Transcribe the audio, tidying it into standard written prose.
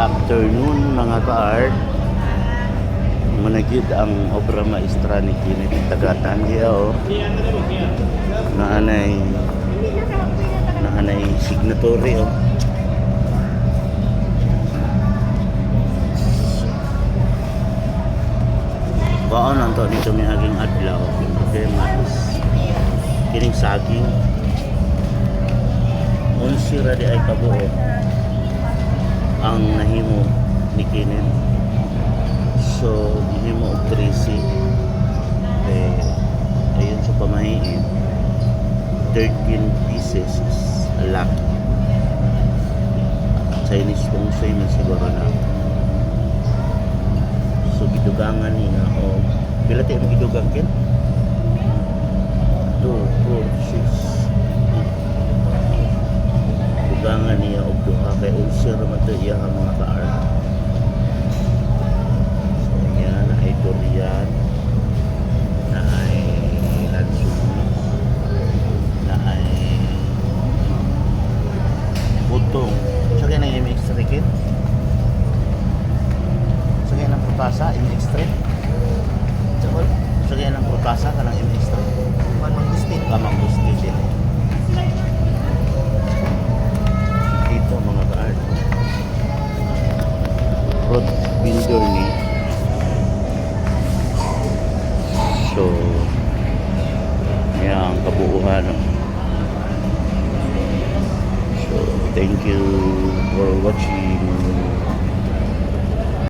afternoon mga ka-art. Managid ang obra maestra ni Kenneth Tagatan diya o. Naanay signatory o. Baon ang to dito may aging adlaw. Okay, mas kining saging. Unsira di ay kabuo ang nahimo ni Kenneth. So, nahimo og 13. Ayun sa pamahiin. 13 pieces a lot. Chinese feng shui man siguro na. So, gidugangan niya o pila tayo mo gidugang kin? 2, 4, 6 dugangan niya og duha kay ulcer man to iya mga ka-art. So yan na ay durian, na ay lansumi, na ay butong. So kaya nang i-extract it. So kaya nang prutasa i-extract. So kaya nang prutasa ka nang i-extract. Kamang gustin din.